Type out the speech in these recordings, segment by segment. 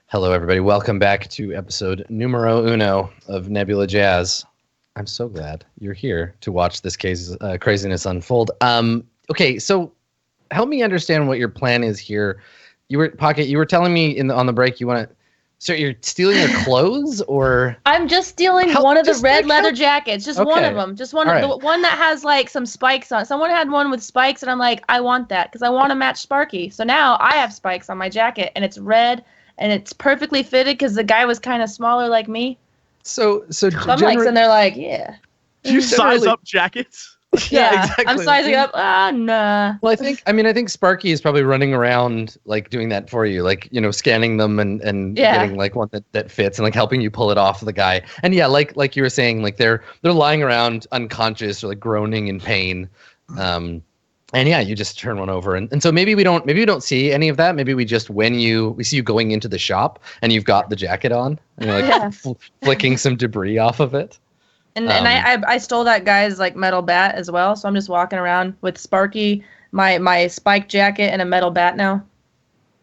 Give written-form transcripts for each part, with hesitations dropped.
Hello, everybody. Welcome back to episode numero uno of Nebula Jazz. I'm so glad you're here to watch this craziness unfold. Okay, so help me understand what your plan is here. Pokket. You were telling me on the break you want to. So you're stealing your clothes, or I'm just stealing one of the red leather jackets. Just one of them. Just one. The one that has like some spikes on it. Someone had one with spikes, and I'm like, I want that because I want to match Sparky. So now I have spikes on my jacket, and it's red, and it's perfectly fitted because the guy was kind of smaller like me. So I'm like, and they're like, yeah. Do you size up jackets? Yeah, exactly. I'm sizing up. Nah. Well, I think Sparky is probably running around like doing that for you, like, scanning them and getting like one that fits and like helping you pull it off the guy. And yeah, like you were saying, like they're lying around unconscious or like groaning in pain. And yeah, you just turn one over, and so maybe we don't see any of that. Maybe we just we see you going into the shop and you've got the jacket on and you're like flicking some debris off of it. And I stole that guy's like metal bat as well, so I'm just walking around with Sparky, my spike jacket, and a metal bat now.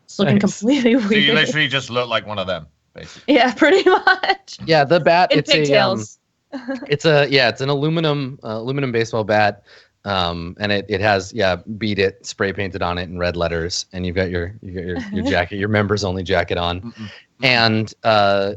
It's looking completely weird. So you literally just look like one of them, basically. Yeah, pretty much. Yeah, the bat. It's pigtails. It's an aluminum baseball bat, and it has "Beat It" spray painted on it in red letters, and you've got your jacket, your members only jacket on. Mm-mm. And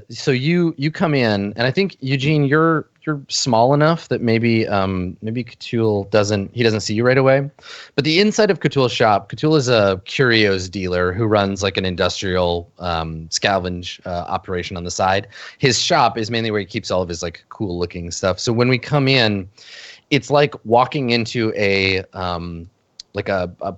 so you come in, and I think Eugene, you're small enough that maybe Cthulhu doesn't see you right away. But the inside of Cthulhu's shop, Cthulhu is a curios dealer who runs like an industrial scavenge operation on the side. His shop is mainly where he keeps all of his like cool looking stuff. So when we come in, it's like walking into a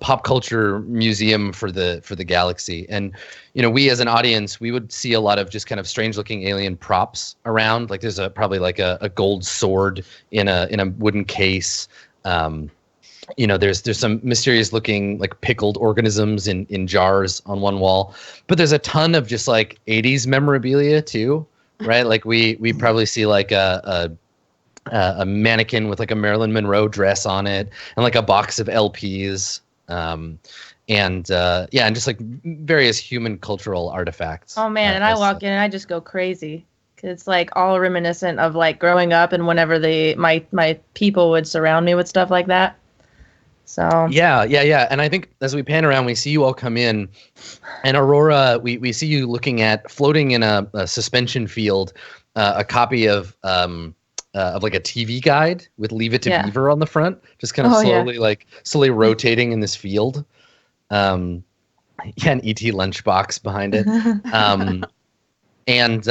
pop culture museum for the galaxy. And we as an audience, we would see a lot of just kind of strange looking alien props around. Like there's probably like a gold sword in a wooden case. There's some mysterious looking like pickled organisms in jars on one wall, but there's a ton of just like 80s memorabilia too, right? Like we probably see like a mannequin with like a Marilyn Monroe dress on it, and like a box of LPs, and just like various human cultural artifacts. Oh man, and I walk in and I just go crazy because it's like all reminiscent of like growing up and whenever my people would surround me with stuff like that. So yeah. And I think as we pan around, we see you all come in, and Aurora, we see you looking at floating in a suspension field, a copy of like a TV guide with "Leave It to Beaver" on the front, just kind of slowly rotating in this field. An ET lunchbox behind it. And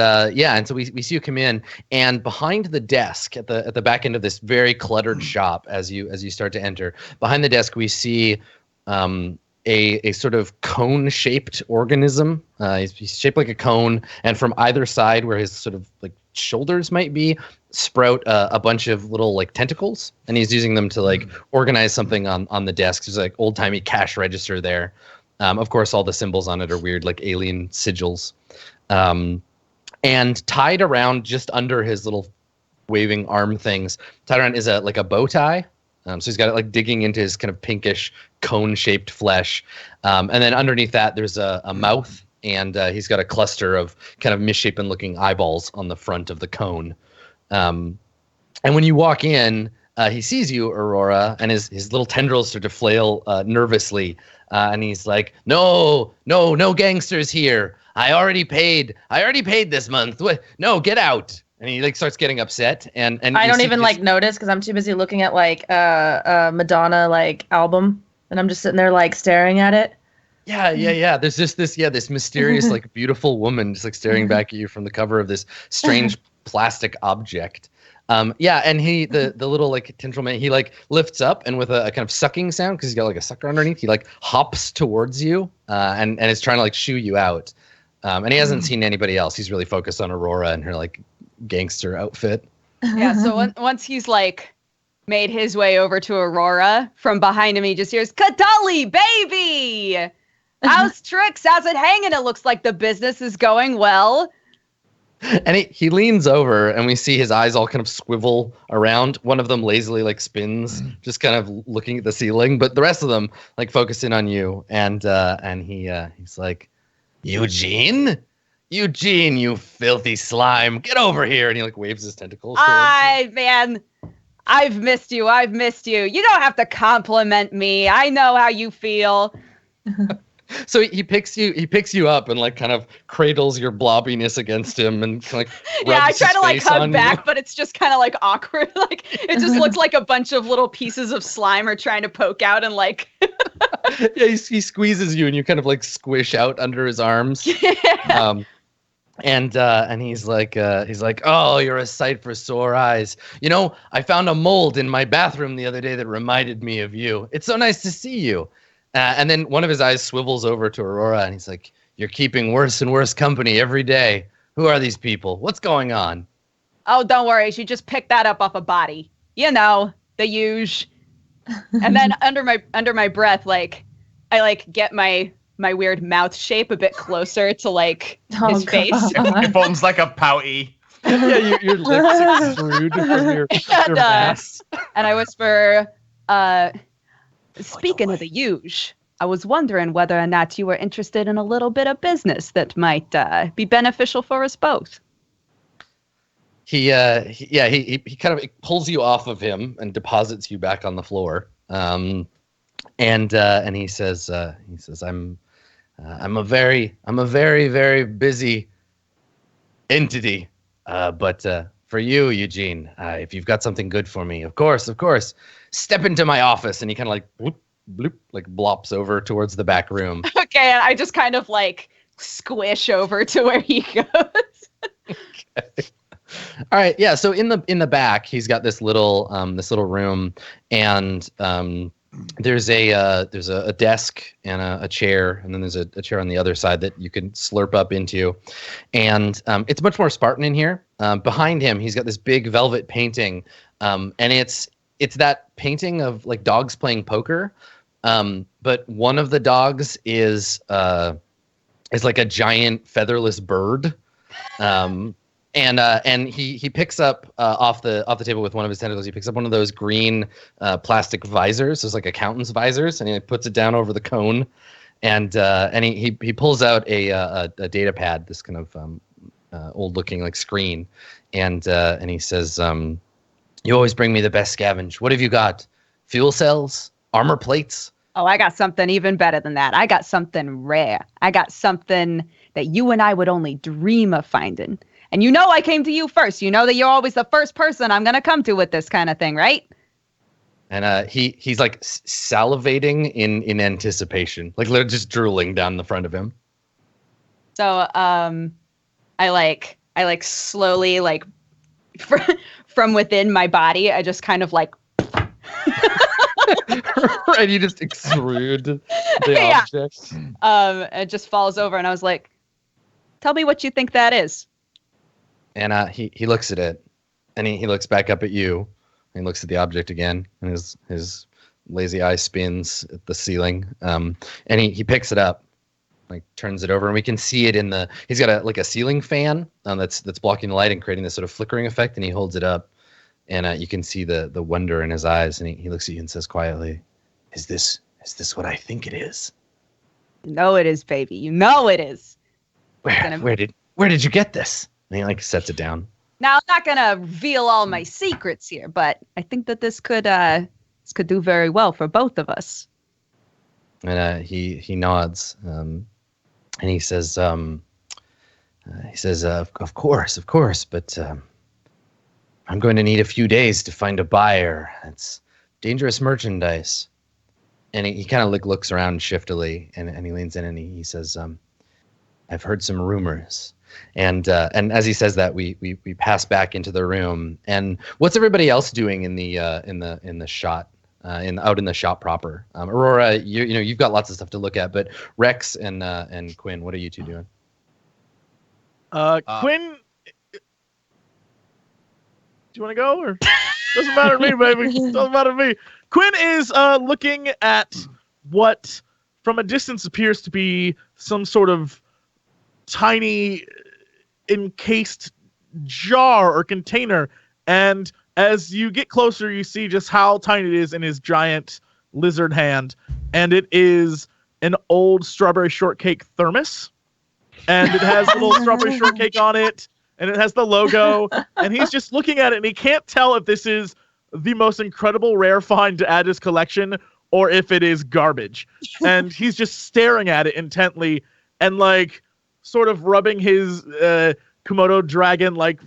so we see you come in, and behind the desk at the back end of this very cluttered shop, as you start to enter, behind the desk we see a sort of cone-shaped organism. He's shaped like a cone, and from either side, where his sort of like shoulders might be, sprout a bunch of little like tentacles, and he's using them to like organize something on the desk. There's like old-timey cash register there. Of course, all the symbols on it are weird, like alien sigils. And tied around just under his little waving arm things, tied around is a bow tie. So he's got it like digging into his kind of pinkish cone-shaped flesh. And then underneath that, there's a mouth, and he's got a cluster of kind of misshapen looking eyeballs on the front of the cone. And when you walk in, he sees you, Aurora, and his little tendrils start to flail nervously. And he's like, no gangsters here. I already paid this month. No, get out. And he like starts getting upset, and I don't even like notice because I'm too busy looking at like Madonna like album, and I'm just sitting there like staring at it. Yeah. There's just this mysterious like beautiful woman just like staring back at you from the cover of this strange plastic object. And he the little like tendril man, he like lifts up, and with a kind of sucking sound, because he's got like a sucker underneath, he like hops towards you and is trying to like shoo you out. And he hasn't seen anybody else. He's really focused on Aurora and her like gangster outfit. Yeah, so once he's like made his way over to Aurora, from behind him he just hears, "Kadali, baby! How's tricks? How's it hanging? It looks like the business is going well." And he leans over, and we see his eyes all kind of swivel around. One of them lazily like spins, just kind of looking at the ceiling, but the rest of them like focus in on you. And he's like, "Eugene, Eugene, you filthy slime, get over here. And he like waves his tentacles. Man, I've missed you. You don't have to compliment me. I know how you feel. So he picks you up and like kind of cradles your blobbiness against him and like yeah, I try to like hug back, you. but it's just kind of like awkward. Like it just looks like a bunch of little pieces of slime are trying to poke out and like. Yeah, he squeezes you and you kind of like squish out under his arms. Yeah. And he's like, oh, you're a sight for sore eyes. You know, I found a mold in my bathroom the other day that reminded me of you. It's so nice to see you. And then one of his eyes swivels over to Aurora, and he's like, you're keeping worse and worse company every day. Who are these people? What's going on? Oh, don't worry. She just picked that up off a body. You know, the usual. And then under my breath, like, I like get my weird mouth shape a bit closer to like his face. It forms like a pouty. Yeah, your lips extrude from your mass. And I whisper, speaking of the huge, I was wondering whether or not you were interested in a little bit of business that might be beneficial for us both. He kind of pulls you off of him and deposits you back on the floor. And he says, I'm a very, very busy entity. But for you, Eugene, if you've got something good for me, of course, step into my office. And he kind of like bloop, bloop, like blops over towards the back room. Okay, and I just kind of like squish over to where he goes. Okay. All right, yeah. So in the back, he's got this little room, and there's a desk and a chair, and then there's a chair on the other side that you can slurp up into, and it's much more Spartan in here. Behind him, he's got this big velvet painting, and it's that painting of like dogs playing poker, but one of the dogs is like a giant featherless bird. And he picks up off the table with one of his tentacles. He picks up one of those green plastic visors, those like accountant's visors, and he puts it down over the cone. And he pulls out a data pad, this kind of old looking like screen, and he says, "You always bring me the best scavenge. What have you got? Fuel cells, armor plates." Oh, I got something even better than that. I got something rare. I got something that you and I would only dream of finding. And you know I came to you first. You know that you're always the first person I'm going to come to with this kind of thing, right? And he's like salivating in anticipation, like literally just drooling down the front of him. So I like slowly like from within my body, I just kind of like right, you just extrude the object. It just falls over, and I was like, "Tell me what you think that is." And he looks at it, and he looks back up at you, and he looks at the object again, and his lazy eye spins at the ceiling. And he picks it up, like turns it over, and we can see it he's got a ceiling fan that's blocking the light and creating this sort of flickering effect, and he holds it up, and you can see the wonder in his eyes, and he looks at you and says quietly, Is this what I think it is? You know it is, baby. You know it is. Where did you get this? And he like sets it down. Now I'm not gonna reveal all my secrets here, but I think that this could do very well for both of us. And he nods, and he says, of course, but I'm going to need a few days to find a buyer. It's dangerous merchandise. And he kind of like looks around shiftily, and he leans in and he says, I've heard some rumors. And as he says that, we pass back into the room. And what's everybody else doing in the shot, out in the shop proper? Aurora, you've got lots of stuff to look at, but Rex and Quinn, what are you two doing? Quinn, do you want to go or doesn't matter to me, baby? Doesn't matter to me. Quinn is looking at what, from a distance, appears to be some sort of tiny encased jar or container, and as you get closer you see just how tiny it is in his giant lizard hand, and it is an old strawberry shortcake thermos. and it has little strawberry shortcake on it, and it has the logo, and he's just looking at it, and he can't tell if this is the most incredible rare find to add to his collection or if it is garbage. And he's just staring at it intently and like sort of rubbing his Komodo dragon like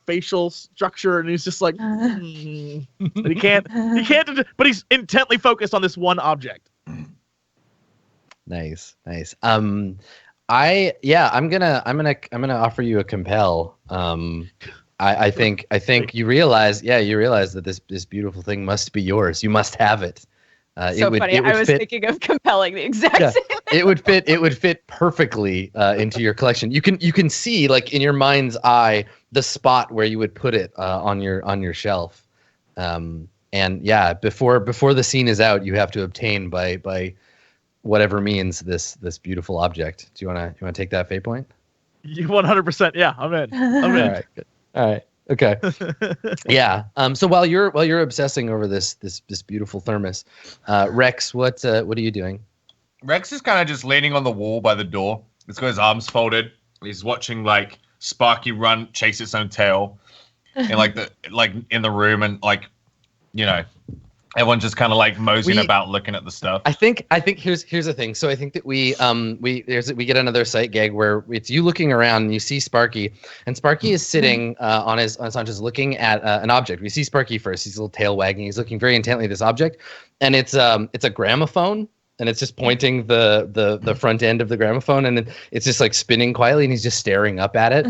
facial structure, and he's just like but he can't but he's intently focused on this one object. Nice. I'm gonna offer you a compel. I think you realize that this beautiful thing must be yours. You must have it. Funny. I was thinking of compelling the exact same thing. It would fit perfectly into your collection. You can see like in your mind's eye the spot where you would put it on your shelf. And yeah, before the scene is out, you have to obtain by whatever means this beautiful object. Do you wanna take that fate point? 100%. Yeah, I'm in. All right. Good. All right. Okay. Yeah. So while you're obsessing over this beautiful thermos, Rex, what are you doing? Rex is kind of just leaning on the wall by the door. He's got his arms folded. He's watching like Sparky chase its own tail, and like in the room, and like, you know, everyone's just kind of like moseying about looking at the stuff. I think here's the thing. So I think that we get another sight gag where it's you looking around and you see Sparky, and Sparky is sitting on his haunches looking at an object. We see Sparky first. He's a little tail wagging. He's looking very intently at this object, and it's a gramophone, and it's just pointing the front end of the gramophone, and it's just like spinning quietly, and he's just staring up at it.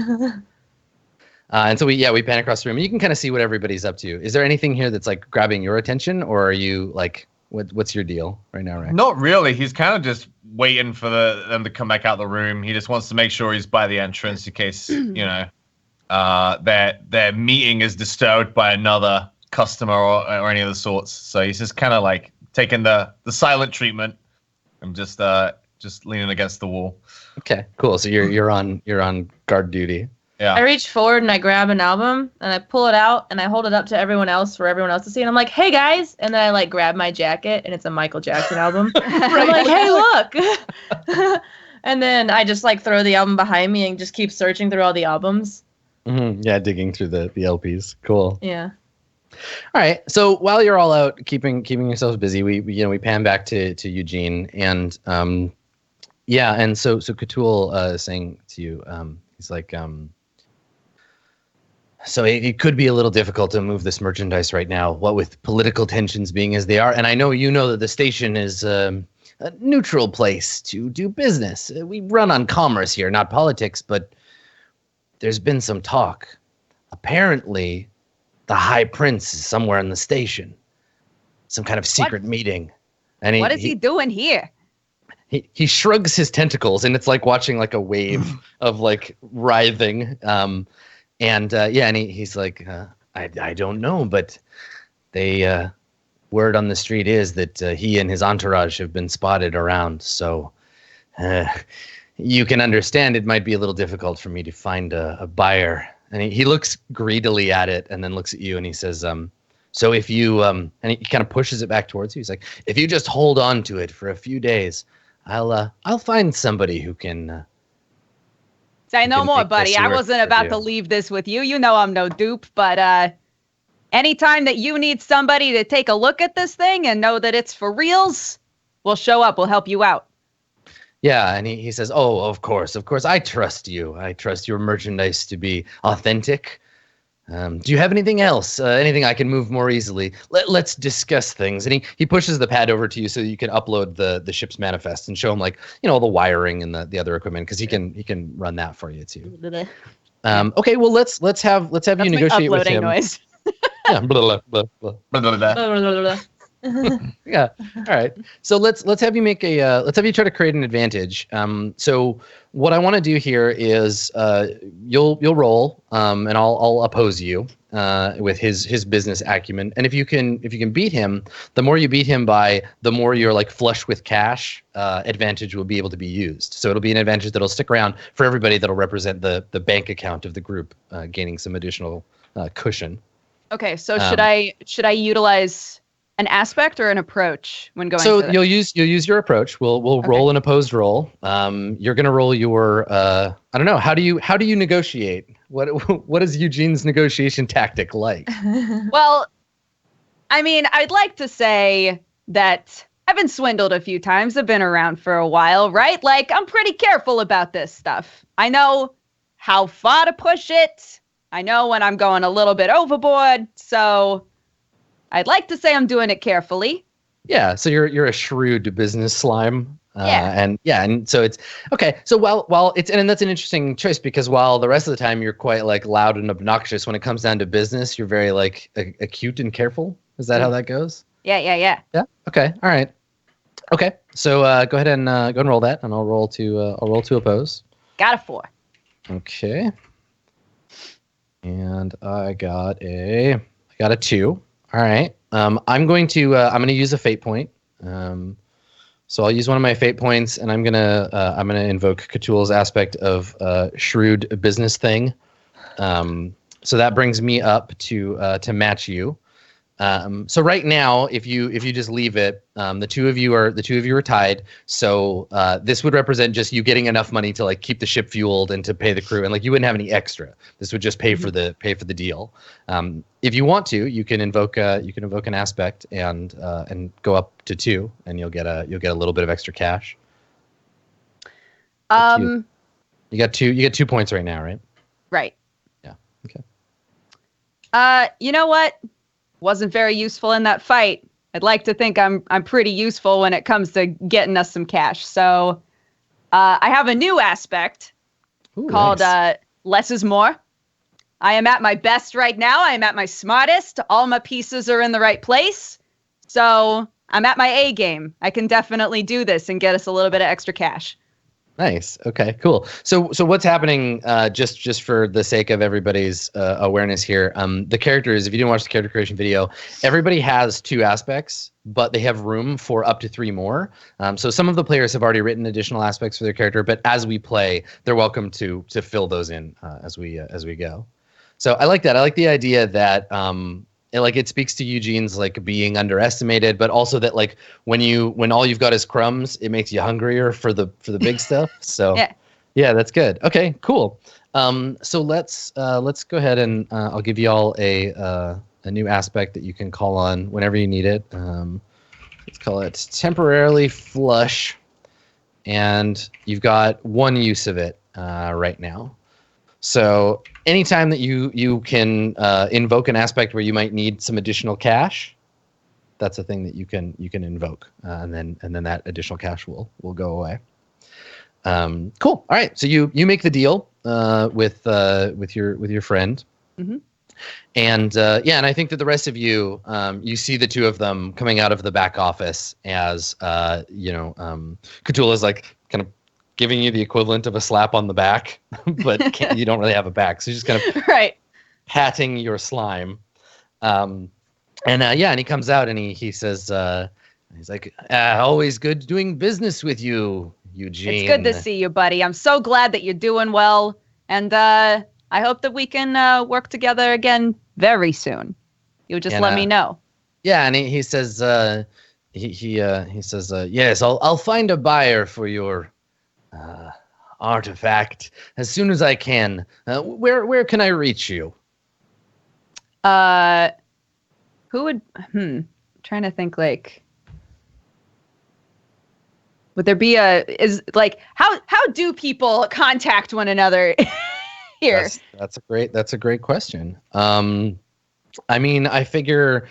And so we pan across the room, and you can kind of see what everybody's up to. Is there anything here that's like grabbing your attention, or are you like, what's your deal right now, Rex? Not really. He's kind of just waiting for them to come back out of the room. He just wants to make sure he's by the entrance in case, you know, their meeting is disturbed by another customer or any of the sorts. So he's just kind of like taking the silent treatment and just leaning against the wall. Okay, cool. So you're on guard duty. Yeah. I reach forward and I grab an album and I pull it out and I hold it up to everyone else for everyone else to see. And I'm like, hey guys. And then I like grab my jacket and it's a Michael Jackson album. I'm like, hey, look. And then I just like throw the album behind me and just keep searching through all the albums. Mm-hmm. Yeah, digging through the LPs. Cool. Yeah. All right. So while you're all out keeping yourselves busy, we pan back to Eugene, and and so Cthulhu is saying to you, he's like, so it could be a little difficult to move this merchandise right now, what with political tensions being as they are. And I know you know that the station is a neutral place to do business. We run on commerce here, not politics, but there's been some talk. Apparently, the High Prince is somewhere in the station. Some kind of secret meeting. And what is he doing here? He shrugs his tentacles, and it's like watching like a wave of like writhing. And he's like, I don't know, but they word on the street is that he and his entourage have been spotted around. So you can understand it might be a little difficult for me to find a buyer. And he looks greedily at it and then looks at you and he says, so if you, and he kind of pushes it back towards you. He's like, if you just hold on to it for a few days, I'll find somebody who can. Say no more, buddy. I wasn't about to leave this with you. You know I'm no dupe, but anytime that you need somebody to take a look at this thing and know that it's for reals, we'll show up. We'll help you out. Yeah, and he says, oh, of course. I trust you. I trust your merchandise to be authentic. Do you have anything else? Anything I can move more easily? Let's discuss things. And he pushes the pad over to you so you can upload the ship's manifest and show him like, you know, all the wiring and the other equipment, because he can run that for you too. Okay, well let's have you negotiate with him. Noise. Yeah. Blah, blah, blah, blah. Yeah. All right. So let's have you make let's have you try to create an advantage. So what I want to do here is you'll roll and I'll oppose you with his business acumen. And if you can beat him, the more you beat him by, the more you're like flush with cash, advantage will be able to be used. So it'll be an advantage that'll stick around for everybody, that'll represent the bank account of the group, gaining some additional cushion. Okay. So should I utilize an aspect or an approach when going? So for you'll use your approach. We'll roll an opposed roll. You're gonna roll your I don't know. How do you negotiate? What is Eugene's negotiation tactic like? Well, I mean, I'd like to say that I've been swindled a few times. I've been around for a while, right? Like, I'm pretty careful about this stuff. I know how far to push it. I know when I'm going a little bit overboard. So I'd like to say I'm doing it carefully. Yeah, so you're a shrewd business slime. Yeah. And so it's okay. So while it's and that's an interesting choice because while the rest of the time you're quite like loud and obnoxious, when it comes down to business, you're very like acute and careful. Is that how that goes? Yeah. Yeah. Okay. All right. Okay. So go ahead and roll that, and I'll roll to oppose. Got a 4. Okay. And I got a 2. All right. I'm going to use a fate point. So I'll use one of my fate points, and I'm gonna invoke Cthulhu's aspect of shrewd business thing. So that brings me up to match you. So right now, if you just leave it, the two of you are tied. So this would represent just you getting enough money to like keep the ship fueled and to pay the crew, and like you wouldn't have any extra. This would just pay for the deal. If you want to, you can invoke an aspect and go up to 2, and you'll get a little bit of extra cash. You get 2 points right now, right? Right. Yeah. Okay. You know what? Wasn't very useful in that fight. I'd like to think I'm pretty useful when it comes to getting us some cash. So I have a new aspect called Less is More. I am at my best right now. I am at my smartest. All my pieces are in the right place. So I'm at my A game. I can definitely do this and get us a little bit of extra cash. Nice. Okay, cool. So what's happening, just for the sake of everybody's awareness here, the characters, if you didn't watch the character creation video, everybody has 2 aspects, but they have room for up to 3 more. So some of the players have already written additional aspects for their character, but as we play, they're welcome to fill those in as we go. So I like that. I like the idea that it speaks to Eugene's like being underestimated, but also that like when all you've got is crumbs, it makes you hungrier for the big stuff. So yeah, that's good. Okay, cool. So let's go ahead and I'll give you all a new aspect that you can call on whenever you need it. Let's call it temporarily flush, and you've got 1 use of it right now. So anytime that you can invoke an aspect where you might need some additional cash, that's a thing that you can invoke, and then that additional cash will go away. Cool. All right. So you make the deal with your friend, and and I think that the rest of you you see the 2 of them coming out of the back office as Cthulhu is like kind of giving you the equivalent of a slap on the back, but you don't really have a back. So he's just kind of patting your slime. And he comes out and he says, he's like, always good doing business with you, Eugene. It's good to see you, buddy. I'm so glad that you're doing well. And I hope that we can work together again very soon. You just let me know. Yeah. And he says, he says, yes, I'll find a buyer for your artifact as soon as I can. Where can I reach you? Who would? Trying to think. Like, would there be how do people contact one another here? That's a great question. I mean, I figure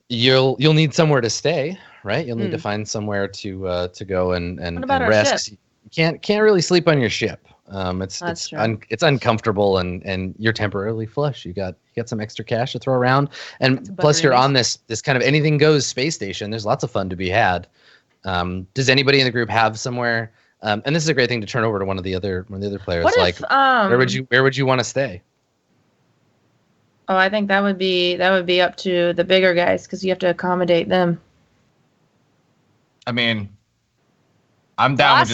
you'll need somewhere to stay, right? You'll need to find somewhere to go and rest. Ship? You can't really sleep on your ship. It's uncomfortable and you're temporarily flush. You got some extra cash to throw around, and plus you're on this kind of anything goes space station. There's lots of fun to be had. Does anybody in the group have somewhere? And this is a great thing to turn over to one of the other players. What like, if, where would you want to stay? Oh, I think that would be up to the bigger guys because you have to accommodate them. I mean, I'm down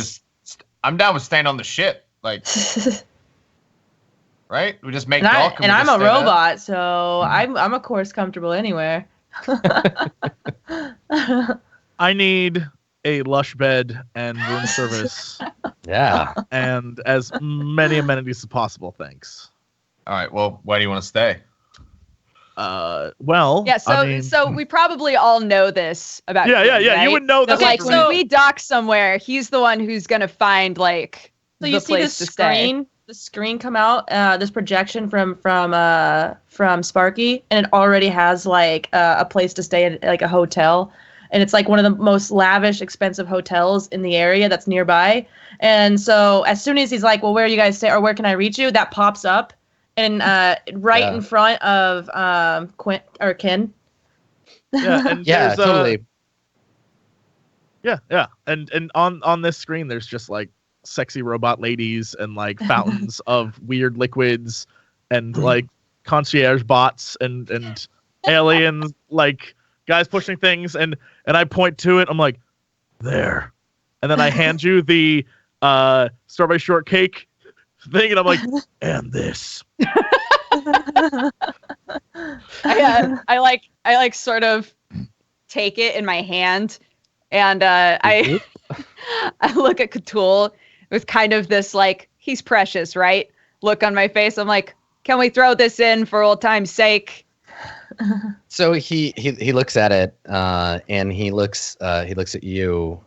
with staying on the ship, like, right? We just make bulk. And I'm a robot, so I'm of course comfortable anywhere. I need a lush bed and room service. Yeah. And as many amenities as possible, thanks. All right. Well, where do you want to stay? Well, Yeah, so I mean, so we probably all know this about yeah. Right? You would know this. So like information. when we dock somewhere, he's the one who's gonna find like So the you see place the to stay. screen, the screen come out, this projection from Sparky, and it already has like a place to stay at, like a hotel, and it's like one of the most lavish, expensive hotels in the area that's nearby. And so as soon as he's like, "Well, where are you guys stay, or where can I reach you?" that pops up, and right in front of Quint or Ken. Yeah, and Yeah, totally. Yeah. And on this screen, there's just like sexy robot ladies and like fountains of weird liquids and like concierge bots and aliens, like guys pushing things, and I point to it. I'm like, there, and then I hand you the strawberry shortcake thing, and I'm like, and this. I like sort of take it in my hand, and I look at Cthulhu with kind of this like, he's precious, right? Look on my face. I'm like, can we throw this in for old time's sake? So he looks at it, and he looks at you,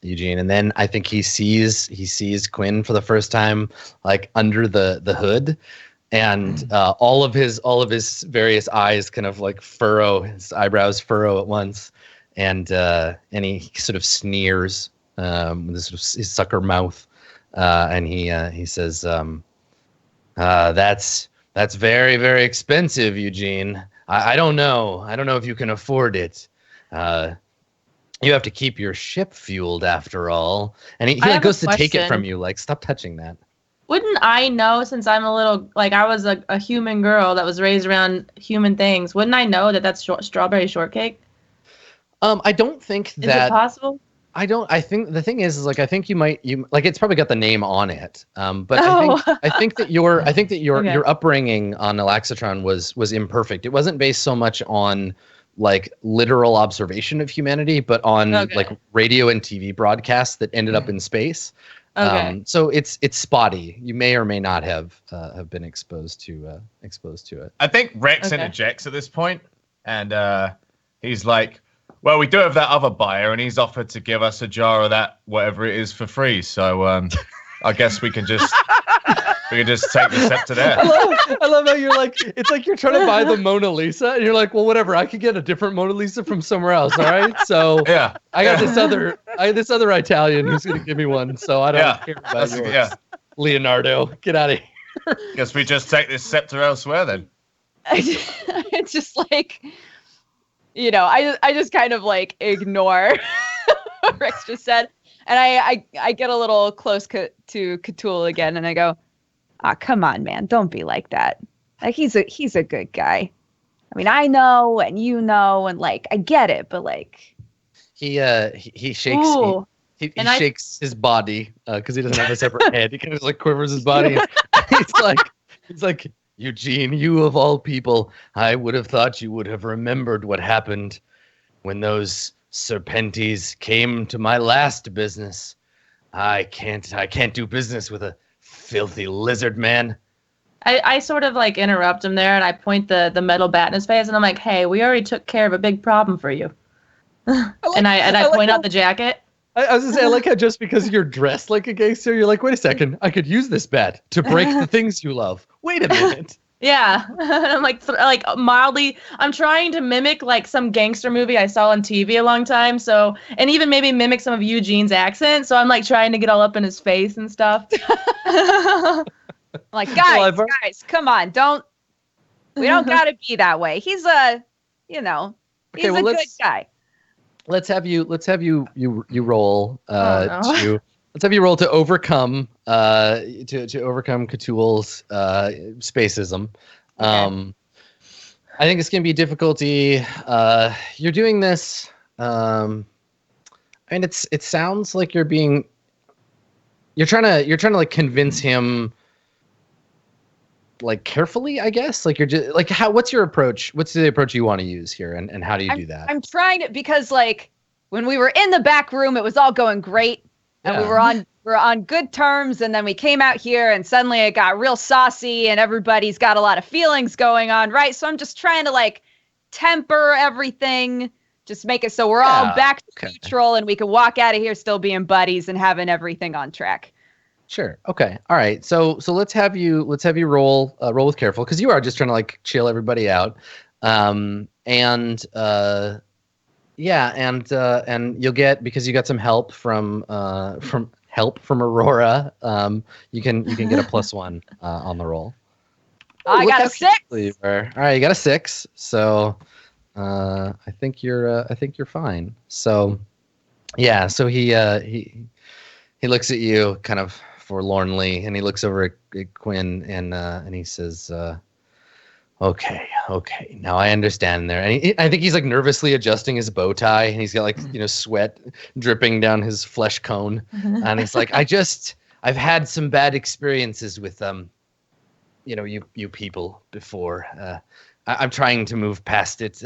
Eugene, and then I think he sees Quinn for the first time, like under the hood, and all of his various eyes kind of like his eyebrows furrow at once, and he sort of sneers with his sort of his sucker mouth, and he says, That's very, very expensive, Eugene. I don't know. I don't know if you can afford it. You have to keep your ship fueled after all. And he like goes to take it from you. Like, stop touching that. Wouldn't I know, since I'm a little, like, I was a human girl that was raised around human things, wouldn't I know that that's strawberry shortcake? I don't think that... Is it possible? I think the thing is like, I think you like, it's probably got the name on it. But I think that your upbringing on Elaxatron was imperfect. It wasn't based so much on like literal observation of humanity, but on like radio and TV broadcasts that ended up in space. Okay. So it's spotty. You may or may not have been exposed to it. I think Rex interjects at this point, and he's like, well, we do have that other buyer, and he's offered to give us a jar of that, whatever it is, for free. So I guess we can just take the scepter there. I love how you're like, it's like you're trying to buy the Mona Lisa, and you're like, well, whatever, I could get a different Mona Lisa from somewhere else. All right, so yeah, I got this other Italian who's gonna give me one. So I don't care about yours. Yeah, Leonardo, get out of here. Guess we just take this scepter elsewhere then. It's just like, I just kind of like ignore what Rex just said, and I get a little close to Cthulhu again, and I go, come on, man, don't be like that. Like, he's a good guy. I mean, I know, and you know, and like, I get it, but like, he shakes. He shakes his body because he doesn't have a separate head. He kind of just like quivers his body. He's like. Eugene, you of all people, I would have thought you would have remembered what happened when those Serpenties came to my last business. I can't do business with a filthy lizard man. I sort of like interrupt him there, and I point the metal bat in his face, and I'm like, hey, we already took care of a big problem for you. And I point out the jacket. I was gonna say, I like how just because you're dressed like a gangster, you're like, wait a second, I could use this bat to break the things you love. Wait a minute. Yeah, I'm like mildly. I'm trying to mimic like some gangster movie I saw on TV a long time. So, and even maybe mimic some of Eugene's accent. So I'm like trying to get all up in his face and stuff. Like, guys, come on, we don't gotta be that way. He's a good guy. Let's have you roll let's have you roll to overcome to overcome Cthulhu's spacism. Okay. I think it's gonna be difficulty. You're doing this, and it sounds like you're trying to like convince him like carefully, I guess. Like you're just like what's your approach? What's the approach you want to use here, and how do you do that? I'm trying to, because like when we were in the back room, it was all going great, and we were on good terms, and then we came out here, and suddenly it got real saucy, and everybody's got a lot of feelings going on, right? So I'm just trying to like temper everything, just make it so we're all back to neutral, and we can walk out of here still being buddies and having everything on track. Sure. Okay. All right. So let's have you roll with careful, because you are just trying to like chill everybody out, and you'll get, because you got some help from Aurora. You can get a +1 on the roll. I got a 6. All right, you got a 6. So I think you're fine. So yeah. So he looks at you kind of forlornly, and he looks over at Quinn, and he says, okay, now I understand there. And I think he's like nervously adjusting his bow tie, and he's got like, sweat dripping down his flesh cone. And he's like, I've had some bad experiences with you people before. I'm trying to move past it.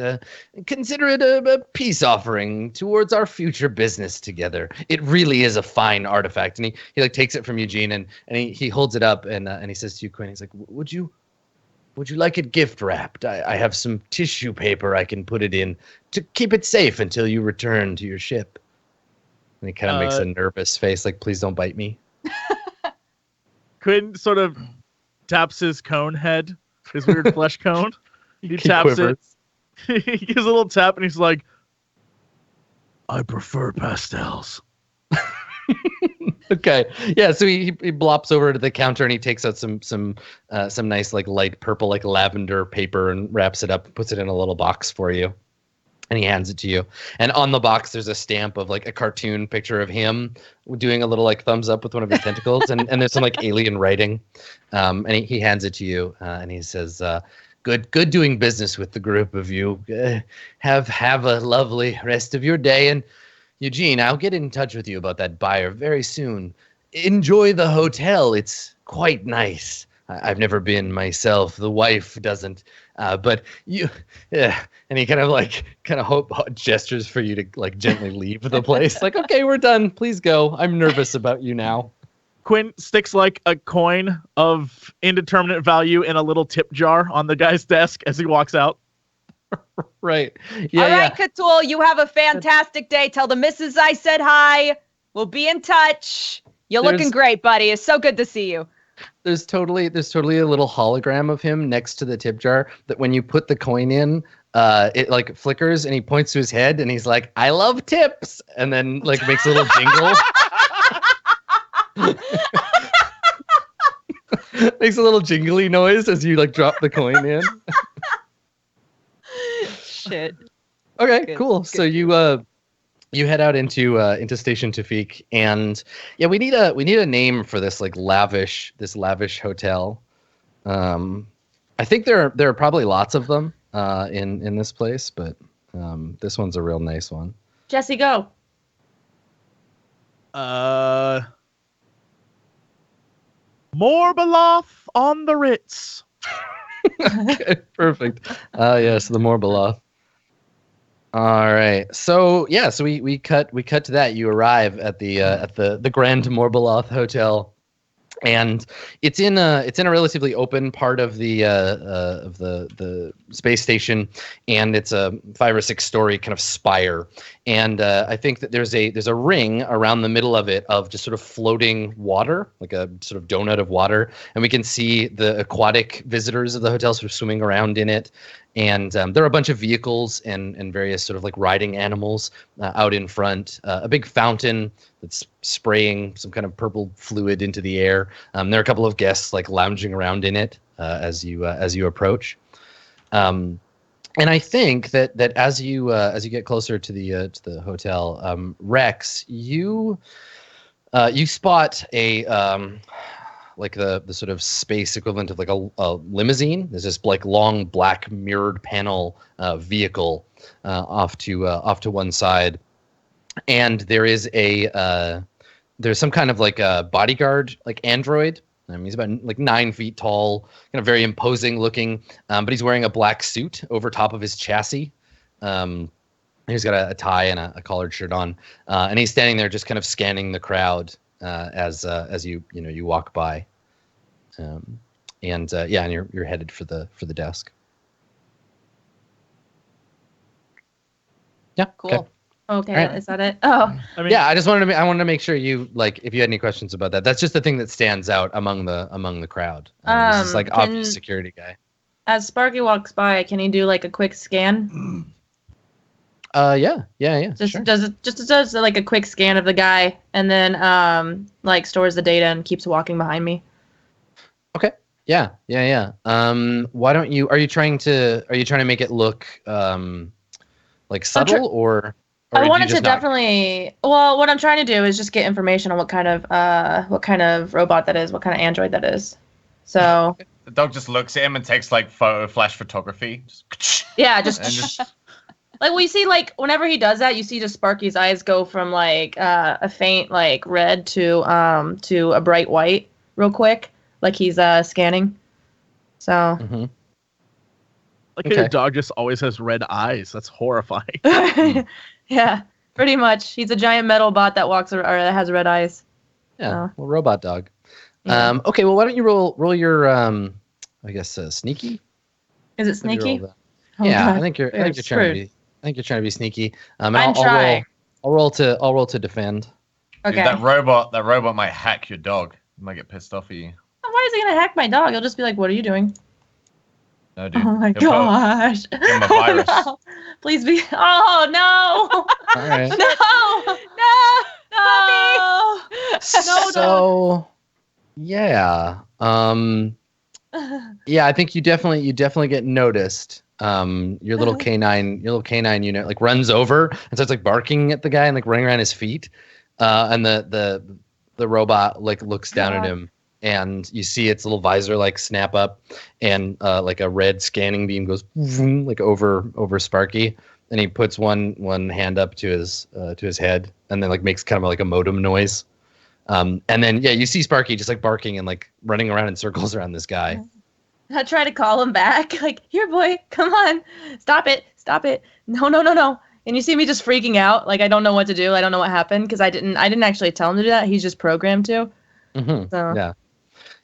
Consider it a peace offering towards our future business together. It really is a fine artifact. And he like takes it from Eugene, and he holds it up, and he says to you, Quinn, he's like, Would you like it gift wrapped? I have some tissue paper I can put it in to keep it safe until you return to your ship. And he kind of makes a nervous face, like, please don't bite me. Quinn sort of taps his cone head, his weird flesh cone. He taps it. He gives a little tap, and he's like, I prefer pastels. Okay. Yeah. So he blops over to the counter, and he takes out some nice like light purple, like lavender paper, and wraps it up, puts it in a little box for you. And he hands it to you. And on the box, there's a stamp of like a cartoon picture of him doing a little like thumbs up with one of his tentacles. And there's some like alien writing. And he hands it to you, and he says, Good doing business with the group of you. Have a lovely rest of your day. And Eugene, I'll get in touch with you about that buyer very soon. Enjoy the hotel. It's quite nice. I've never been myself. The wife doesn't. But you, yeah. And he kind of gestures for you to like gently leave the place. Like, okay, we're done. Please go. I'm nervous about you now. Quinn sticks like a coin of indeterminate value in a little tip jar on the guy's desk as he walks out. Right. Yeah. All right, Cthulhu, you have a fantastic day. Tell the missus I said hi. We'll be in touch. You're looking great, buddy. It's so good to see you. There's totally a little hologram of him next to the tip jar that when you put the coin in, it like flickers, and he points to his head, and he's like, I love tips, and then like makes a little jingle. Makes a little jingly noise as you like drop the coin in. Shit. Okay, good, cool. Good. So you head out into Station Tafik, and yeah, we need a name for this like lavish hotel. I think there are probably lots of them in this place, but this one's a real nice one. Jesse, go. Morbaloff on the Ritz. Okay, perfect. Yes, the Morbaloff. All right. So yeah, so we cut to that. You arrive at the Grand Morbaloff Hotel, and it's in a relatively open part of the space station, and it's a 5 or 6 story kind of spire. And I think that there's a ring around the middle of it of just sort of floating water, like a sort of donut of water, and we can see the aquatic visitors of the hotel sort of swimming around in it. And there are a bunch of vehicles and various sort of like riding animals out in front. A big fountain that's spraying some kind of purple fluid into the air. There are a couple of guests like lounging around in it as you approach. And I think that as you get closer to the hotel, Rex, you spot a like the sort of space equivalent of like a limousine. There's this like long black mirrored panel vehicle off to one side, and there is there's some kind of like a bodyguard like android He's about like 9 feet tall, kind of very imposing looking, but he's wearing a black suit over top of his chassis. He's got a tie and a collared shirt on, and he's standing there just kind of scanning the crowd as you walk by. And you're headed for the desk. Yeah. Cool. Okay, Right. is that it? Oh, I just wanted to make sure you if you had any questions about that. That's just the thing that stands out among the crowd. This is like obvious security guy. As Sparky walks by, can he do like a quick scan? Yeah. Just sure. does like a quick scan of the guy, and then like stores the data and keeps walking behind me. Okay. Yeah. Why don't you? Are you trying to make it look like subtle or? I wanted to definitely. Well, what I'm trying to do is just get information on what kind of robot that is, what kind of android that is. So the dog just looks at him and takes like flash photography. Yeah, just like we see like whenever he does that, you see just Sparky's eyes go from like a faint like red to a bright white real quick, like he's scanning. So. Mm-hmm. Like a dog just always has red eyes. That's horrifying. Yeah, pretty much. He's a giant metal bot that walks or that has red eyes. Yeah, well, robot dog. Yeah. Okay, well, why don't you roll your I guess sneaky? Is it sneaky? Yeah, God. I think you're trying to be sneaky. And I'm trying. I'll roll to defend. Okay. Dude, that robot might hack your dog. He might get pissed off at you. Why is he gonna hack my dog? He'll just be like, "What are you doing?" No, dude. Oh my gosh! Give him a virus. No. Please be. Oh no! All right. No! So, yeah. Yeah, I think you definitely get noticed. Your little canine unit like runs over and starts like barking at the guy and like running around his feet. And the robot like looks down at him. And you see its little visor like snap up, and like a red scanning beam goes like over Sparky, and he puts one hand up to his head, and then like makes kind of like a modem noise, and then you see Sparky just like barking and like running around in circles around this guy. I try to call him back, like, "Here, boy, come on, stop it, no." And you see me just freaking out, like I don't know what to do, I don't know what happened because I didn't actually tell him to do that. He's just programmed to. Mm-hmm. So.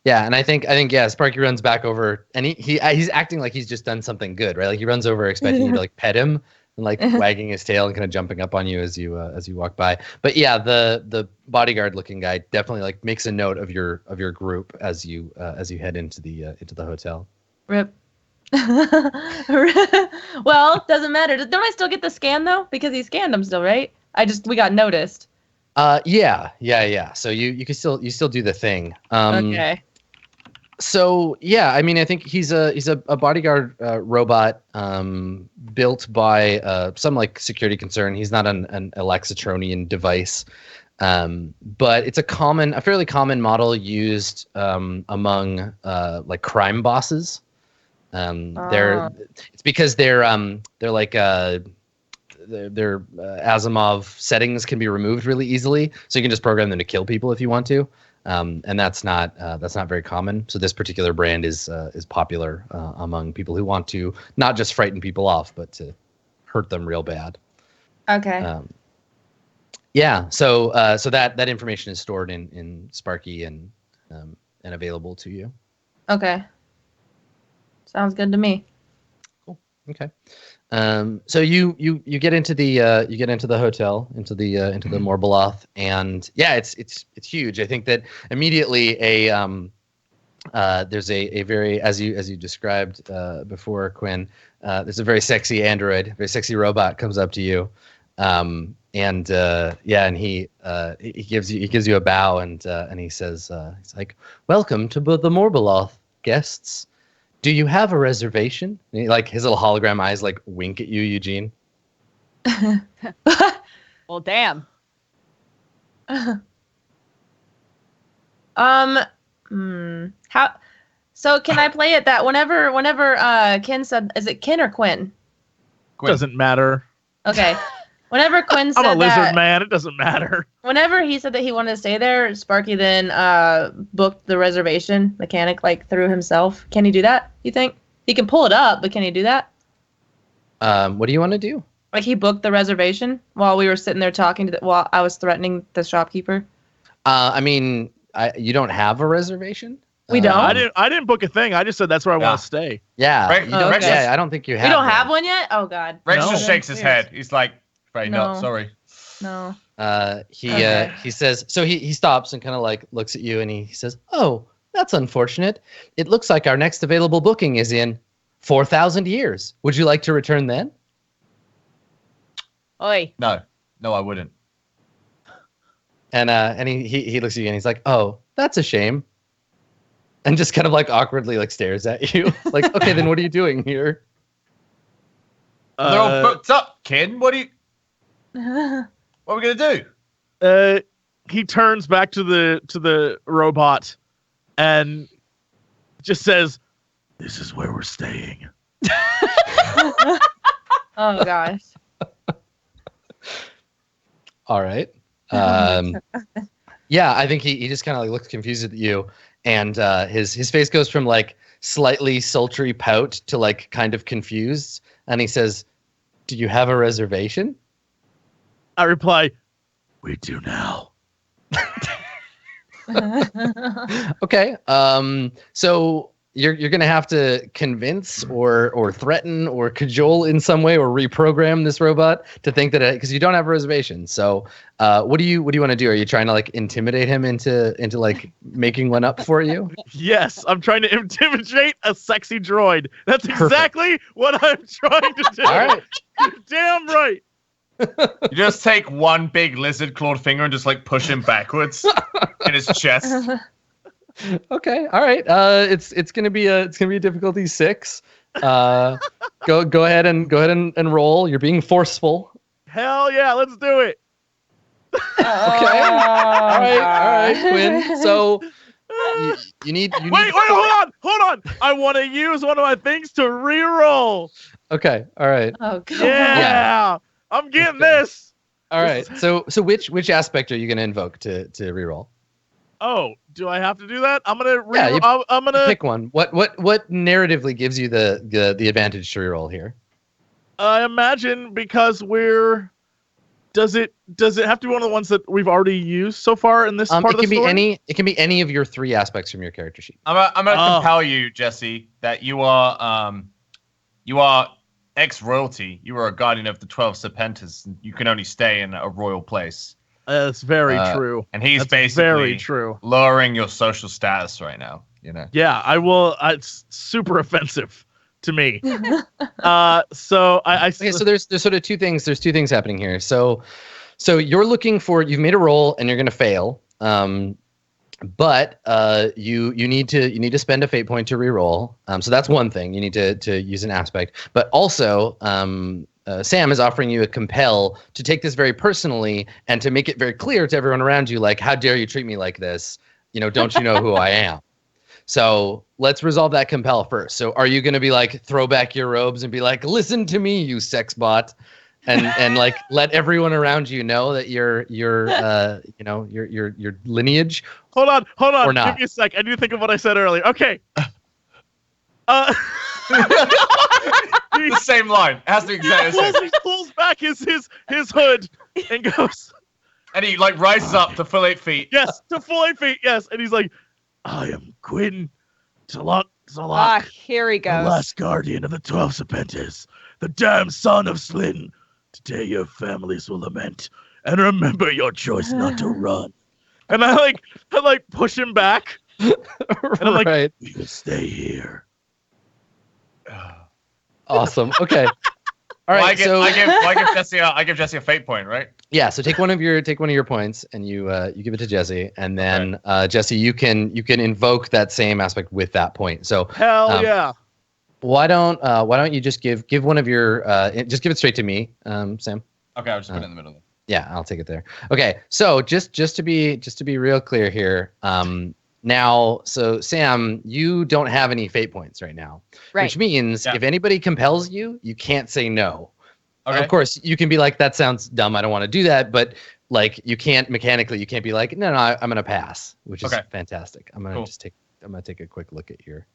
Yeah, and I think Sparky runs back over, and he's acting like he's just done something good, right? Like he runs over expecting you to like pet him and like wagging his tail and kind of jumping up on you as you walk by. But yeah, the bodyguard looking guy definitely like makes a note of your group as you head into the hotel. Rip. Well, doesn't matter. Don't I still get the scan though? Because he scanned them still, right? We got noticed. Yeah. So you can still do the thing. Okay. So yeah, I mean, I think he's a bodyguard robot built by some like security concern. He's not an Alexitronian device, but it's a fairly common model used among like crime bosses. It's because they're like their Asimov settings can be removed really easily, so you can just program them to kill people if you want to. And that's not very common. So this particular brand is popular among people who want to not just frighten people off, but to hurt them real bad. Okay. So that information is stored in Sparky and available to you. Okay. Sounds good to me. Cool. Okay. So you get into the hotel, into the Morbaloth, and yeah, it's huge. I think that immediately there's a very, as you described before, Quinn, there's a very sexy android, very sexy robot comes up to you, and he gives you a bow, and he says, he's like, "Welcome to the Morbaloth, guests. Do you have a reservation?" And like his little hologram eyes like wink at you, Eugene. Well, damn. How? So can I play it that whenever Ken said, is it Ken or Quinn? Doesn't matter. Okay. Whenever Quinn said I'm a lizard that, man. It doesn't matter. whenever he said that he wanted to stay there, Sparky then booked the reservation mechanic like through himself. Can he do that? You think he can pull it up, but can he do that? What do you want to do? Like he booked the reservation while we were sitting there talking while I was threatening the shopkeeper. I mean, you don't have a reservation. We don't. I didn't book a thing. I just said that's where I want to stay. Yeah, Right. you don't, Okay. yeah. I don't think you have. We don't one. have one yet. Oh God. Rex No. just shakes his head. He's like, "Right, no, No. sorry." No. He says, so he stops and kind of like looks at you and he says, "Oh, that's unfortunate. It looks like our next available booking is in 4,000 years. Would you like to return then?" Oi. No, I wouldn't. And he looks at you and he's like, "Oh, that's a shame." And just kind of like awkwardly like stares at you. Like, "Okay, then what are you doing here?" They're all booked up, kid. What are we gonna do? He turns back to the robot and just says, "This is where we're staying." Oh gosh. All right. Yeah, I think he just kind of like looks confused at you, and his face goes from like slightly sultry pout to like kind of confused, and he says, "Do you have a reservation?" I reply, "We do now." Okay. So you're gonna have to convince or threaten or cajole in some way or reprogram this robot to think that because you don't have a reservation. So what do you want to do? Are you trying to like intimidate him into like making one up for you? Yes, I'm trying to intimidate a sexy droid. That's exactly what I'm trying to do. All right. You're damn right. You just take one big lizard clawed finger and just like push him backwards in his chest. Okay. All right. It's gonna be a difficulty 6. Go ahead and roll. You're being forceful. Hell yeah, let's do it. Okay. All right, Quinn. So you need. Wait, hold on. I want to use one of my things to re-roll. Okay. All right. Oh God. Yeah. I'm getting this. All right. So which aspect are you gonna invoke to reroll? Oh, do I have to do that? I'm gonna. Yeah, I'm gonna pick one. What narratively gives you the advantage to reroll here? I imagine because we're. Does it have to be one of the ones that we've already used so far in this part of the story? It can be any of your 3 aspects from your character sheet. I'm gonna compel you, Jesse, that you are ex-royalty. You are a guardian of the 12 Serpentis. You can only stay in a royal place. That's very true. And he's That's basically very true. lowering your social status right now. You know. Yeah, I will. It's super offensive to me. So Okay, so there's sort of 2 things. There's 2 things happening here. So you're looking for. You've made a roll and you're going to fail. But you need to spend a fate point to reroll. So that's one thing. You need to use an aspect. But also, Sam is offering you a compel to take this very personally and to make it very clear to everyone around you, like, how dare you treat me like this? Don't you know who I am? So let's resolve that compel first. So are you going to be like, throw back your robes and be like, listen to me, you sex bot, and like let everyone around you know that your lineage? Hold on. Or not. Give me a sec. I need to think of what I said earlier. Okay. The same line. It has to be exactly the same. He pulls back his hood and goes. And he like rises up to full 8 feet. Yes, to full 8 feet. Yes, and he's like, "I am Quinn Talak, Here he the goes. last guardian of the 12 Serpentis, the damned son of Slin. Today your families will lament, and remember your choice not to run." And I push him back, and I'm like, Right. "We will stay here." Awesome. Okay. All right. I give Jesse a fate point, right? Yeah, so take one of your points and you give it to Jesse, and then Jesse, you can invoke that same aspect with that point. So Hell yeah. Why don't you just give one of your just give it straight to me, Sam? Okay, I'll just put it in the middle. Yeah, I'll take it there. Okay, so just to be real clear here, now, so Sam, you don't have any fate points right now, Right. which means if anybody compels you, you can't say no. Of course, you can be like, that sounds dumb. I don't want to do that. But like, you can't mechanically, you can't be like, no, I'm going to pass, which is fantastic. I'm going to take a quick look at your.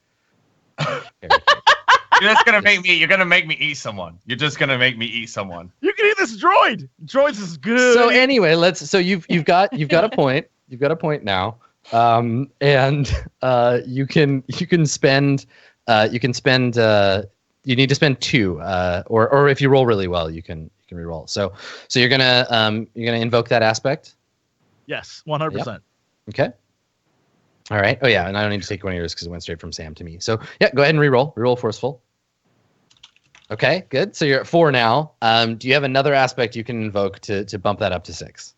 You're just gonna make me. You're gonna make me eat someone. You're just gonna make me eat someone. You can eat this droid. Droids is good. So anyway, So you've got a point. You've got a point now. And you can spend. You need to spend 2. Or if you roll really well, you can re-roll. So you're gonna invoke that aspect. Yes, 100%. Yep. Okay. All right. Oh yeah, and I don't need to take one of yours because it went straight from Sam to me. So yeah, go ahead and re-roll. Re-roll forceful. Okay, good. So you're at 4 now. Do you have another aspect you can invoke to bump that up to 6?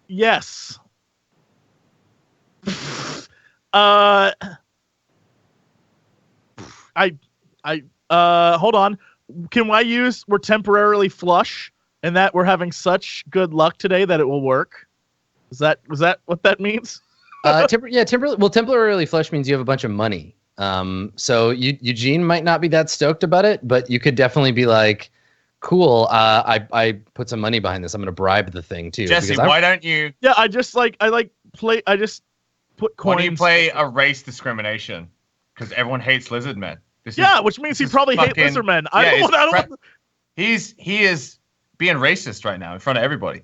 Yes. Hold on. Can I use we're temporarily flush and that we're having such good luck today that it will work? Was that what that means? Temporarily flush means you have a bunch of money. So Eugene might not be that stoked about it, but you could definitely be like, cool, I put some money behind this. I'm going to bribe the thing too. Jesse, why don't you? Yeah, I just put coins. Why don't you play a race discrimination? Because everyone hates lizard men. Which means he probably hates lizard men. He is being racist right now in front of everybody.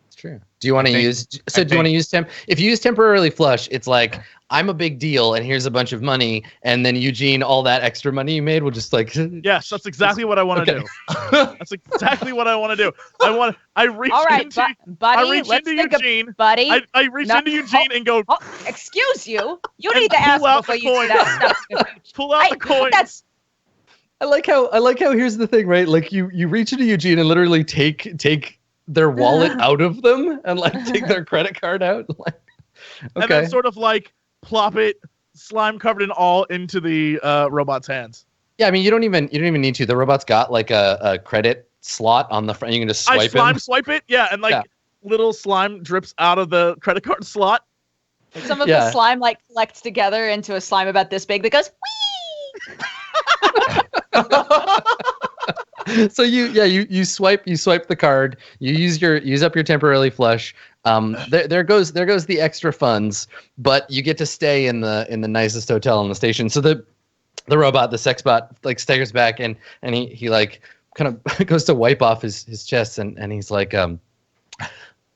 It's true. Do you want to use? So do you want to use If you use temporarily flush, it's like I'm a big deal, and here's a bunch of money, and then Eugene, all that extra money you made will just like. Yes, that's exactly what I want to do. That's exactly what I want to do. I reach into Eugene. Buddy. I reach into Eugene and go. Oh, excuse you. You need to ask before you do that stuff. Pull out the coin. I like how here's the thing, right? Like you reach into Eugene and literally take their wallet out of them and like take their credit card out. Like, okay. And then sort of like plop it, slime covered in all, into the robot's hands. Yeah, I mean you don't even need to. The robot's got like a credit slot on the front. You can just swipe it. Swipe it, yeah, and little slime drips out of the credit card slot. Some of the slime like collects together into a slime about this big that goes whee. So you swipe the card. You use up your temporarily flush. There goes the extra funds, but you get to stay in the nicest hotel on the station. So the robot, the sexbot, like staggers back and he like kind of goes to wipe off his chest and he's like,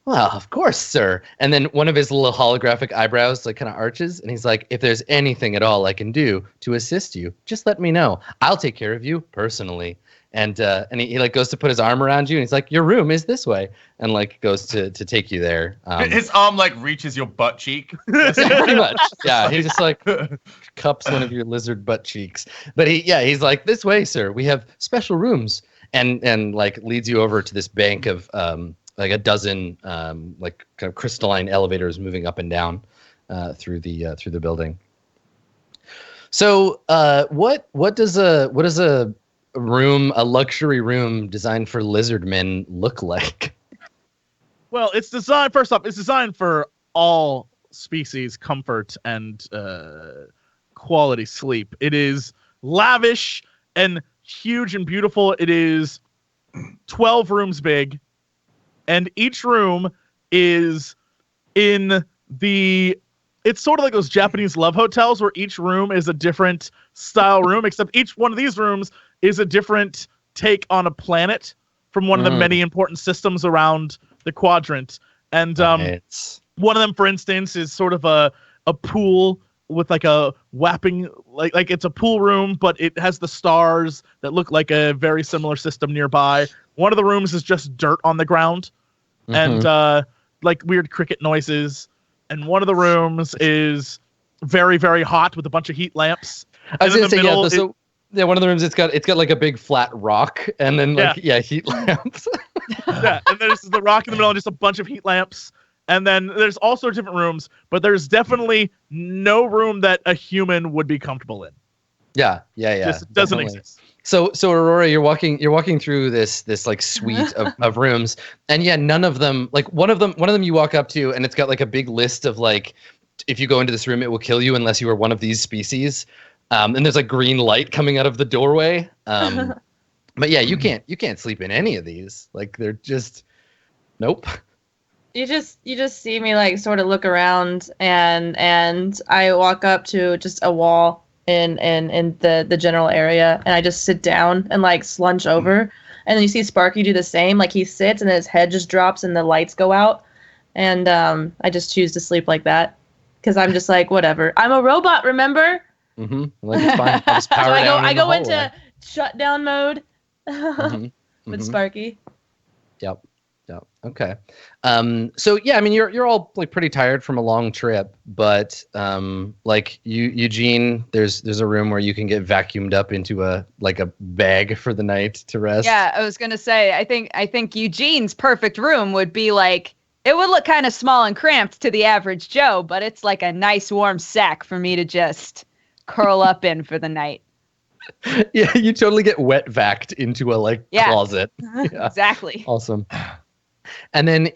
well, of course, sir. And then one of his little holographic eyebrows like kind of arches, and he's like, if there's anything at all I can do to assist you, just let me know. I'll take care of you personally. And he like goes to put his arm around you, and he's like, your room is this way, and like goes to take you there. His arm like reaches your butt cheek. Pretty much. Yeah, he just like cups one of your lizard butt cheeks. But he's like, this way, sir. We have special rooms, and like leads you over to this bank of like a dozen like kind of crystalline elevators moving up and down through the building. So what does a luxury room designed for lizard men look like? Well, it's designed for all species comfort and quality sleep. It is lavish and huge and beautiful. It is 12 rooms big, and each room is it's sort of like those Japanese love hotels where each room is a different style room, except each one of these rooms is a different take on a planet from one of the many important systems around the quadrant. And one of them, for instance, is sort of a pool with like a whapping, like it's a pool room, but it has the stars that look like a very similar system nearby. One of the rooms is just dirt on the ground and like weird cricket noises. And one of the rooms is very, very hot with a bunch of heat lamps. I was going to say, one of the rooms, it's got like a big flat rock and then heat lamps. Yeah, and there's the rock in the middle and just a bunch of heat lamps. And then there's all sorts of different rooms, but there's definitely no room that a human would be comfortable in. Yeah. Just doesn't exist. So Aurora, you're walking through this like suite of rooms, and none of them, like one of them you walk up to, and it's got like a big list of like, if you go into this room, it will kill you unless you are one of these species. And there's like green light coming out of the doorway. But yeah, you can't sleep in any of these. Like they're just nope. You just see me like sort of look around, and I walk up to just a wall in the general area, and I just sit down and like slunch over, and then you see Sparky do the same. Like he sits and his head just drops and the lights go out, and I just choose to sleep like that because I'm just like whatever. I'm a robot, remember? Mm-hmm. Like it's fine. I'll just power so down I in go the into hallway. shutdown mode. Mm-hmm. With Sparky. Yep. Okay. So yeah, I mean, you're all like pretty tired from a long trip, but like Eugene, there's a room where you can get vacuumed up into a bag for the night to rest. Yeah, I was gonna say, I think Eugene's perfect room would be like, it would look kind of small and cramped to the average Joe, but it's like a nice warm sack for me to just curl up in for the night. Yeah, you totally get wet vacked into a closet. Yeah. Exactly. Awesome. And then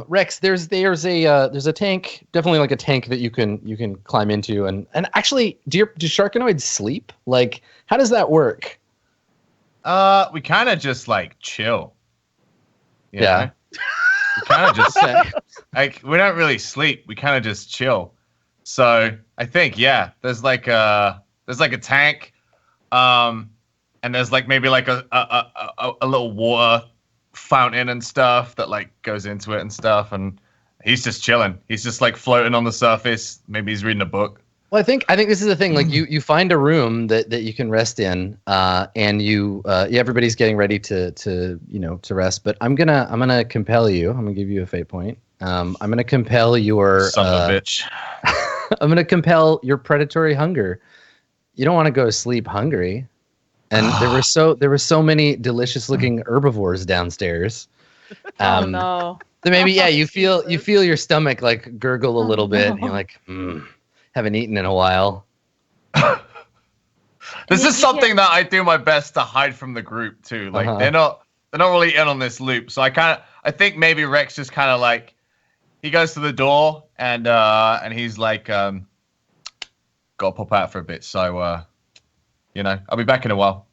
Rex, there's a tank, definitely like a tank that you can climb into, and actually, do Sharkanoids sleep? Like, how does that work? We kind of just like chill. You Yeah. know? We kind of just like we don't really sleep. We kind of just chill. So I think there's like a tank. And there's like maybe like a little water fountain and stuff that like goes into it and stuff, and he's just chilling. He's just like floating on the surface. Maybe he's reading a book. Well, I think this is the thing. Like you find a room that you can rest in, and everybody's getting ready to rest. But I'm gonna compel you. I'm gonna give you a fate point. I'm gonna compel your Son of a bitch. I'm gonna compel your predatory hunger. You don't want to go to sleep hungry. And there were so many delicious looking herbivores downstairs. Oh no. So maybe you feel your stomach like gurgle a little bit, and you're like, haven't eaten in a while. This is something that I do my best to hide from the group too. Like they're not really in on this loop. So I think maybe Rex just kind of like, he goes to the door and he's like, gotta pop out for a bit. So I'll be back in a while.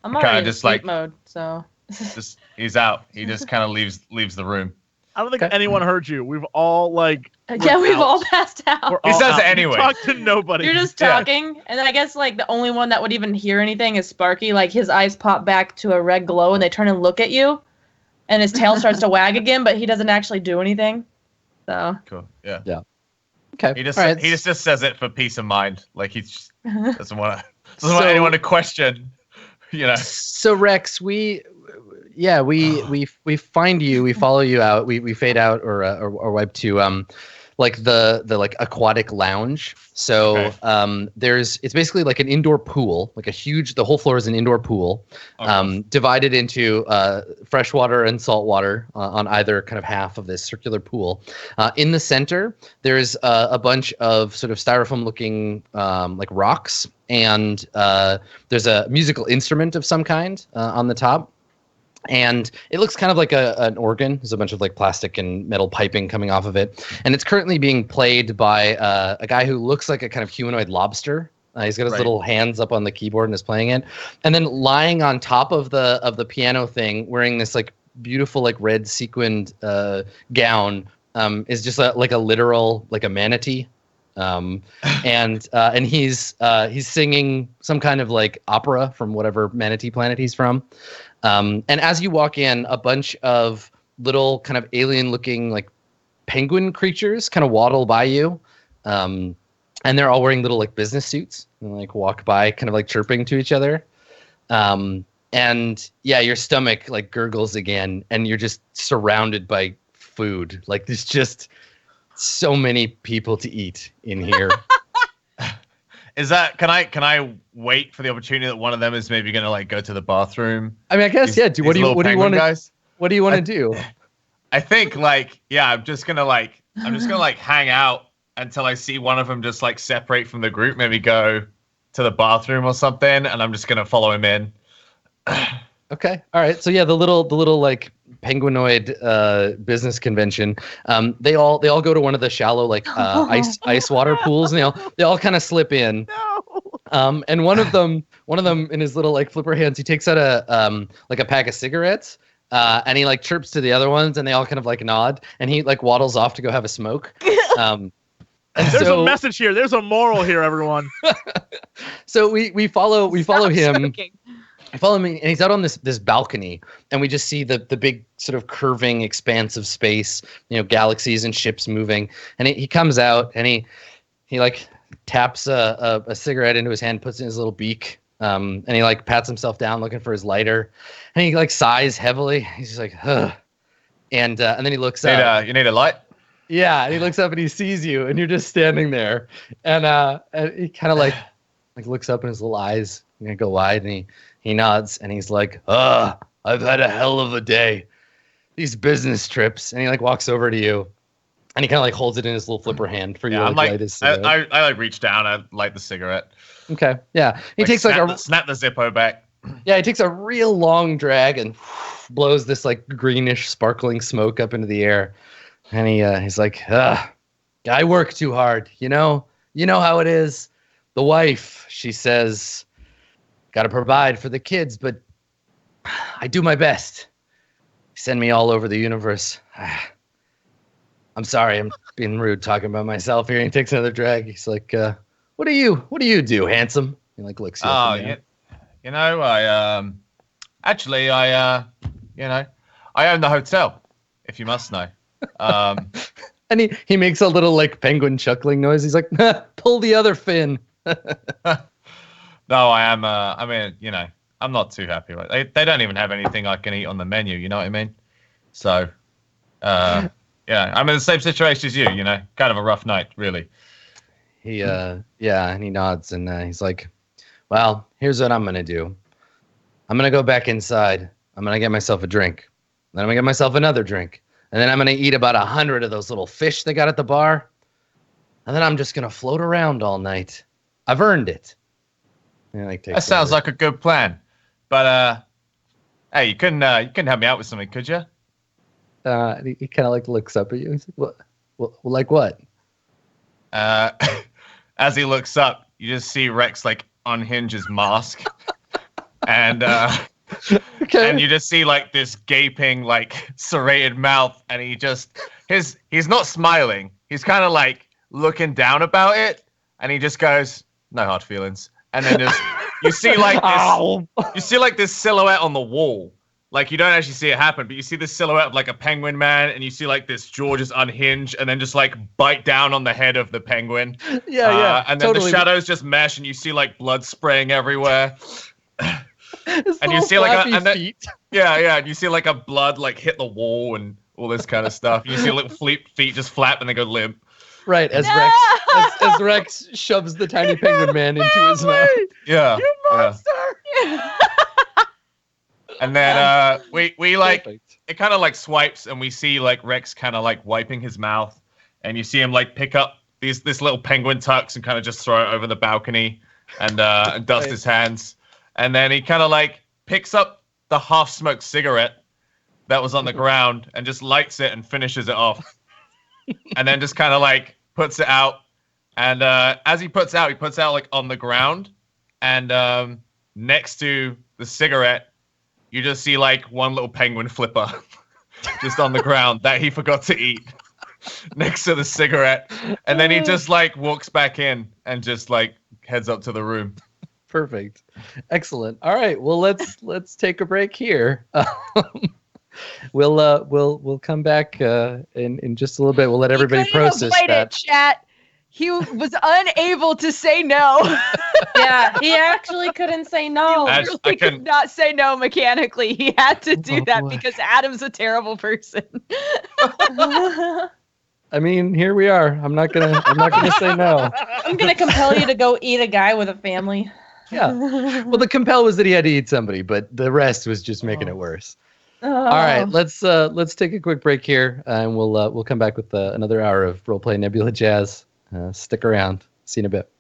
I'm already in sleep mode, so just he's out. He just kind of leaves the room. I don't think anyone heard you. We've all we've all passed out. He says it anyway. Talk to nobody. You're just talking, and I guess like the only one that would even hear anything is Sparky. Like his eyes pop back to a red glow, and they turn and look at you, and his tail starts to wag again, but he doesn't actually do anything. So cool. Yeah. Yeah. Okay. He just says it for peace of mind. Like he just doesn't want anyone to question. So Rex, we find you, we follow you out, we fade out or wipe to like the like aquatic lounge. So it's basically like an indoor pool, like the whole floor is an indoor pool, divided into freshwater and saltwater on either kind of half of this circular pool. In the center, there's a bunch of sort of styrofoam looking like rocks, and there's a musical instrument of some kind on the top. And it looks kind of like an organ. There's a bunch of like plastic and metal piping coming off of it. And it's currently being played by a guy who looks like a kind of humanoid lobster. He's got his little hands up on the keyboard and is playing it. And then lying on top of the piano thing, wearing this like beautiful like red sequined gown, is just like a literal like a manatee. And he's singing some kind of like opera from whatever manatee planet he's from. And as you walk in, a bunch of little kind of alien-looking like penguin creatures kind of waddle by you, and they're all wearing little like business suits and like walk by, kind of like chirping to each other. And your stomach like gurgles again, and you're just surrounded by food. Like there's just so many people to eat in here. Is that can I wait for the opportunity that one of them is maybe gonna like go to the bathroom? I mean, I guess what do you want to do? I think I'm just gonna hang out until I see one of them just like separate from the group, maybe go to the bathroom or something, and I'm just gonna follow him in. Okay. All right. So the little like penguinoid business convention. They all go to one of the shallow like ice water pools, and they all kind of slip in. And one of them in his little like flipper hands, he takes out a pack of cigarettes, and he like chirps to the other ones, and they all kind of like nod, and he like waddles off to go have a smoke. There's a message here. There's a moral here, everyone. So we follow him. I follow him, and he's out on this balcony, and we just see the big sort of curving expanse of space, galaxies and ships moving. And he comes out, and he like taps a cigarette into his hand, puts it in his little beak, and he like pats himself down looking for his lighter, and he like sighs heavily. He's just like, ugh. And then he looks up. You need a light? Yeah, and he looks up and he sees you, and you're just standing there, and he kind of like looks up, and his little eyes go wide, and he nods, and he's like, I've had a hell of a day. These business trips. And he like walks over to you, and he kind of like holds it in his little flipper hand for you to light his cigarette. I like reach down, I light the cigarette. Okay, yeah. He takes snap the Zippo back. Yeah, he takes a real long drag and blows this like greenish sparkling smoke up into the air. And he's like, I work too hard, You know how it is. The wife, she says, got to provide for the kids, but I do my best. Send me all over the universe. I'm sorry, I'm being rude talking about myself here. And he takes another drag. He's like, what do you do, handsome? He like looks. I actually I own the hotel, if you must know. And he makes a little like penguin chuckling noise. He's like, pull the other fin. No, I am. I'm not too happy with it. They don't even have anything I can eat on the menu. You know what I mean? So, yeah, I'm in the same situation as you. Kind of a rough night, really. And he nods, and he's like, well, here's what I'm gonna do. I'm gonna go back inside. I'm gonna get myself a drink. Then I'm gonna get myself another drink, and then I'm gonna eat about 100 of those little fish they got at the bar, and then I'm just gonna float around all night. I've earned it. That sounds like a good plan, but hey, you couldn't help me out with something, could you? He kind of like looks up at you. He's like, "What? Like what?" As he looks up, you just see Rex like unhinge his mask, and and you just see like this gaping, like serrated mouth, and he's not smiling. He's kind of like looking down about it, and he just goes, "No hard feelings." And then you see like this silhouette on the wall. Like you don't actually see it happen, but you see this silhouette of like a penguin man, and you see like this jaw just unhinge and then just like bite down on the head of the penguin. Yeah. And then totally. The shadows just mesh, and you see like blood spraying everywhere. And you see like feet. And you see like a blood like hit the wall and all this kind of stuff. You see little feet just flap and they go limp. Right, as Rex shoves the tiny penguin man into his mouth. Yeah. You monster! Yeah. And then we like Perfect. It kind of like swipes, and we see like Rex kind of like wiping his mouth, and you see him like pick up this little penguin tux and kind of just throw it over the balcony and dust his hands, and then he kind of like picks up the half-smoked cigarette that was on the ground and just lights it and finishes it off. And then just kind of like puts it out, and as he puts out like on the ground, and next to the cigarette, you just see like one little penguin flipper just on the ground that he forgot to eat next to the cigarette, and then he just like walks back in and just like heads up to the room. Perfect, excellent. All right, well let's take a break here. We'll come back in just a little bit. We'll let everybody process that. Chat. He was unable to say no. Yeah, he actually couldn't say no. He could not say no mechanically. He had to do that because Adam's a terrible person. I mean, here we are. I'm not gonna say no. I'm gonna compel you to go eat a guy with a family. Yeah. Well, the compel was that he had to eat somebody, but the rest was just making it worse. All right, let's take a quick break here, and we'll come back with another hour of RollPlay Nebula Jazz. Stick around. See you in a bit.